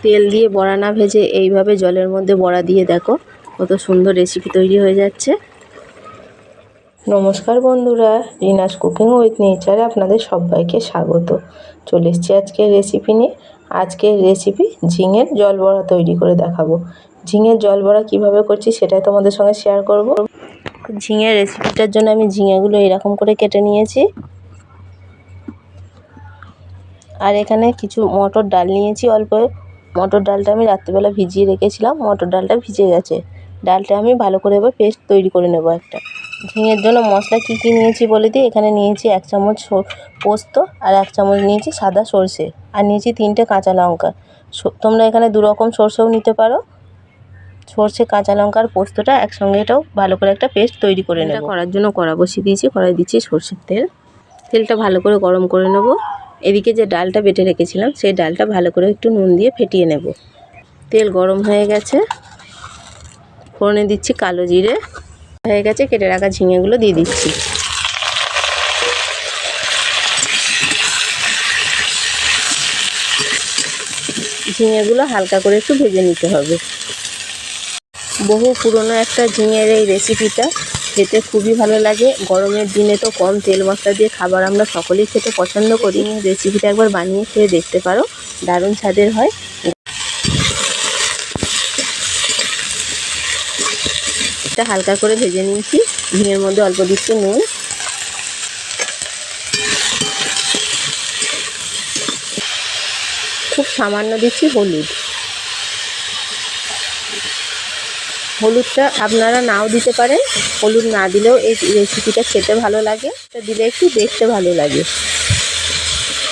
তেল দিয়ে বড়া না ভেজে এইভাবে জলের মধ্যে বড়া দিয়ে দেখো কত সুন্দর রেসিপি তৈরি হয়ে যাচ্ছে। নমস্কার বন্ধুরা, রিনাস কুকিং উইথ নেচারে আপনাদের সবাইকে স্বাগত। চলে এসেছি আজকের রেসিপি নিয়ে। আজকের রেসিপি ঝিঙের জল বড়া তৈরি করে দেখাবো। ঝিঙের জল বড়া কীভাবে করছি সেটাই তোমাদের সঙ্গে শেয়ার করব। ঝিঙের রেসিপিটার জন্য আমি ঝিঙেগুলো এরকম করে কেটে নিয়েছি। আর এখানে কিছু মটর ডাল নিয়েছি অল্প। মটর ডালটা আমি রাত্রিবেলা ভিজিয়ে রেখেছিলাম, মটর ডালটা ভিজে গেছে। ডালটা আমি ভালো করে এবার পেস্ট তৈরি করে নেব একটা। ঝিঙের জন্য মশলা কী কী নিয়েছি বলে দিই। এখানে নিয়েছি 1 চামচ পোস্ত, আর 1 চামচ নিয়েছি সাদা সর্ষে, আর নিয়েছি 3টে কাঁচা লঙ্কা। তোমরা এখানে 2 রকম সর্ষেও নিতে পারো। সর্ষে, কাঁচা লঙ্কা আর পোস্তটা একসঙ্গে এটাও ভালো করে একটা পেস্ট তৈরি করে নেব। করার জন্য কড়া বসিয়ে দিয়েছি, কড়াই দিচ্ছি সর্ষের তেল। তেলটা ভালো করে গরম করে নেব। এদিকে যে ডালটা বেটে রেখেছিলাম সেই ডালটা ভালো করে একটু নুন দিয়ে ফেটিয়ে নেব। তেল গরম হয়ে গেছে, ফোড়নে দিচ্ছি কালো জিরে। হয়ে গেছে, কেটে রাখা ঝিঙেগুলো দিয়ে দিচ্ছি। ঝিঙেগুলো হালকা করে একটু ভেজে নিতে হবে। বহু পুরনো একটা ঝিঙের এই রেসিপিটা খেতে খুবই ভালো লাগে। গরমের দিনে তো কম তেল মশলা দিয়ে খাবার আমরা সকলেই খেতে পছন্দ করি। রেসিপিটা একবার বানিয়ে খেয়ে দেখতে পারো, দারুণ স্বাদের হয়। এটা হালকা করে ভেজে নিয়েছি। ঝিঙের মধ্যে অল্প দিচ্ছি নুন, খুব সামান্য দিচ্ছি হলুদ। হলুদটা আপনারা নাও দিতে পারেন, হলুদ না দিলেও এই রেসিপিটা খেতে ভালো লাগে, এটা দিলে একটু দেখতে ভালো লাগে।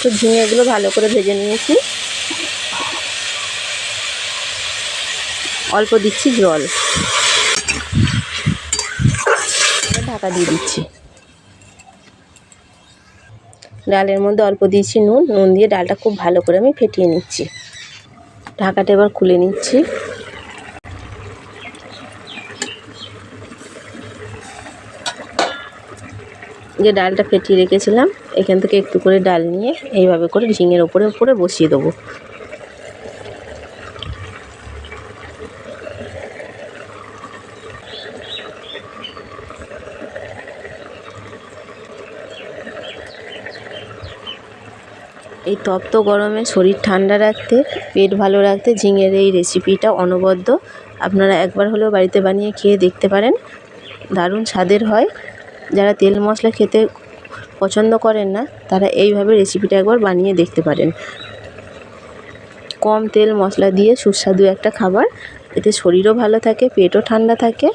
তো ঝিঙেগুলো ভালো করে ভেজে নিয়েছি। অল্প দিচ্ছি জল, ঢাকা দিয়ে দিচ্ছি। ডালের মধ্যে অল্প দিয়েছি নুন দিয়ে ডালটা খুব ভালো করে আমি ফেটিয়ে নিচ্ছি। ঢাকাটা এবার খুলে নিচ্ছি। যে ডালটা ফেটিয়ে রেখেছিলাম এখান থেকে একটু করে ডাল নিয়ে এইভাবে করে ঝিঙের উপরে বসিয়ে দেবো। এই তপ্ত গরমে শরীর ঠান্ডা রাখতে, পেট ভালো রাখতে ঝিঙের এই রেসিপিটা অনবদ্য। আপনারা একবার হলেও বাড়িতে বানিয়ে খেয়ে দেখতে পারেন, দারুণ স্বাদের হয়। যারা তেল মশলা খেতে পছন্দ করেন না তারা এইভাবে রেসিপিটা একবার বানিয়ে দেখতে পারেন। কম তেল মশলা দিয়ে সুস্বাদু একটা খাবার, এতে শরীরও ভালো থাকে, পেটও ঠান্ডা থাকে।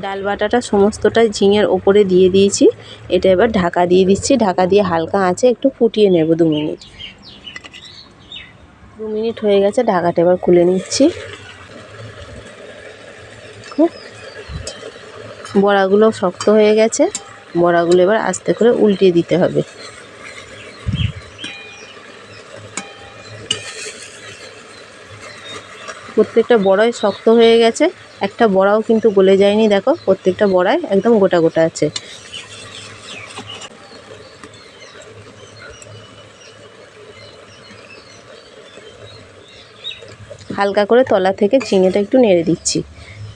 ডাল বাটাটা সমস্তটা ঝিঙের ওপরে দিয়ে দিয়েছি। এটা এবার ঢাকা দিয়ে দিচ্ছি। ঢাকা দিয়ে হালকা আঁচে একটু ফুটিয়ে নেব 2 মিনিট। 2 মিনিট হয়ে গেছে, ঢাকাটা এবার খুলে নিচ্ছি। বড়াগুলো শক্ত হয়ে গেছে, বড়াগুলো এবার আস্তে করে উল্টিয়ে দিতে হবে। প্রত্যেকটা বড়াই শক্ত হয়ে গেছে, একটা বড়াও কিন্তু গলে যায়নি। দেখো প্রত্যেকটা বড়াই একদম গোটা গোটা আছে। হালকা করে তলা থেকে ঝিঙেটা একটু নেড়ে দিচ্ছি।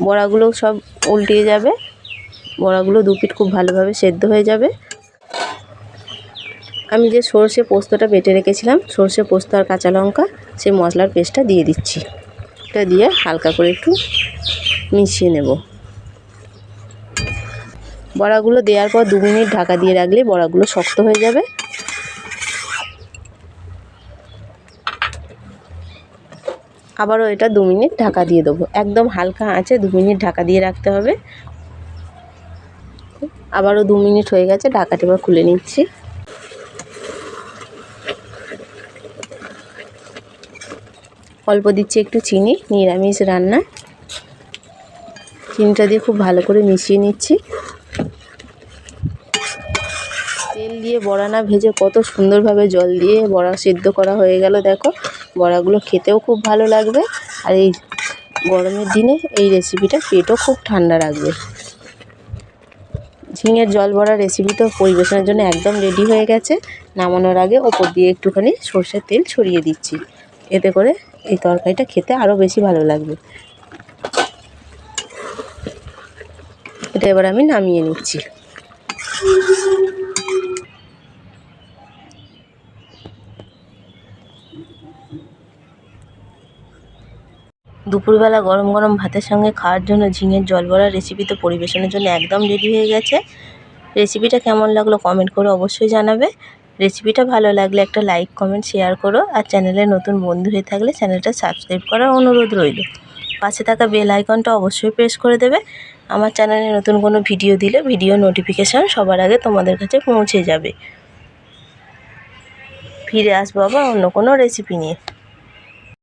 বড়াগুলো সব উল্টিয়ে যাবে, বড়াগুলো 2 পিঠ খুব ভালোভাবে সেদ্ধ হয়ে যাবে। আমি যে সর্ষে পোস্তটা বেটে রেখেছিলাম, সর্ষে পোস্ত আর কাঁচা লঙ্কা, সেই মশলার পেস্টটা দিয়ে দিচ্ছি। এটা দিয়ে হালকা করে একটু মিশিয়ে নেব। বড়াগুলো দেওয়ার পর 2 মিনিট ঢাকা দিয়ে রাখলে বড়াগুলো শক্ত হয়ে যাবে। আবারও এটা 2 মিনিট ঢাকা দিয়ে দেবো। একদম হালকা আঁচে 2 মিনিট ঢাকা দিয়ে রাখতে হবে। আবারও 2 মিনিট হয়ে গেছে, ঢাকাটা এবার খুলে নিচ্ছি। অল্প দিচ্ছি একটু চিনি, নিরামিষ রান্না। চিনিটা দিয়ে খুব ভালো করে মিশিয়ে নিচ্ছি। তেল দিয়ে বড়া না ভেজে কত সুন্দরভাবে জল দিয়ে বড়া সেদ্ধ করা হয়ে গেল। দেখো বড়াগুলো খেতেও খুব ভালো লাগবে, আর এই গরমের দিনে এই রেসিপিটা পেটও খুব ঠান্ডা রাখবে। ঝিঙের জল বড়া রেসিপি তো পরিবেশনের জন্য একদম রেডি হয়ে গেছে। নামানোর আগে ওপর দিয়ে একটুখানি সর্ষের তেল ছড়িয়ে দিচ্ছি। এতে করে এই তরকারিটা খেতে আরও বেশি ভালো লাগবে। এটা এবার আমি নামিয়ে নিচ্ছি। দুপুরবেলা গরম গরম ভাতের সঙ্গে খাওয়ার জন্য ঝিঙের জল বড়া রেসিপি তো পরিবেশনের জন্য একদম রেডি হয়ে গেছে। রেসিপিটা কেমন লাগলো কমেন্ট করে অবশ্যই জানাবে। রেসিপিটা ভালো লাগলে একটা লাইক কমেন্ট শেয়ার করো, আর চ্যানেলে নতুন বন্ধু হয়ে থাকলে চ্যানেলটা সাবস্ক্রাইব করার অনুরোধ রইল। পাশে থাকা বেল আইকনটা অবশ্যই প্রেস করে দেবে। আমার চ্যানেলে নতুন কোনো ভিডিও দিলে ভিডিও নোটিফিকেশান সবার আগে তোমাদের কাছে পৌঁছে যাবে। ফিরে আসবো আবার অন্য কোনো রেসিপি নিয়ে।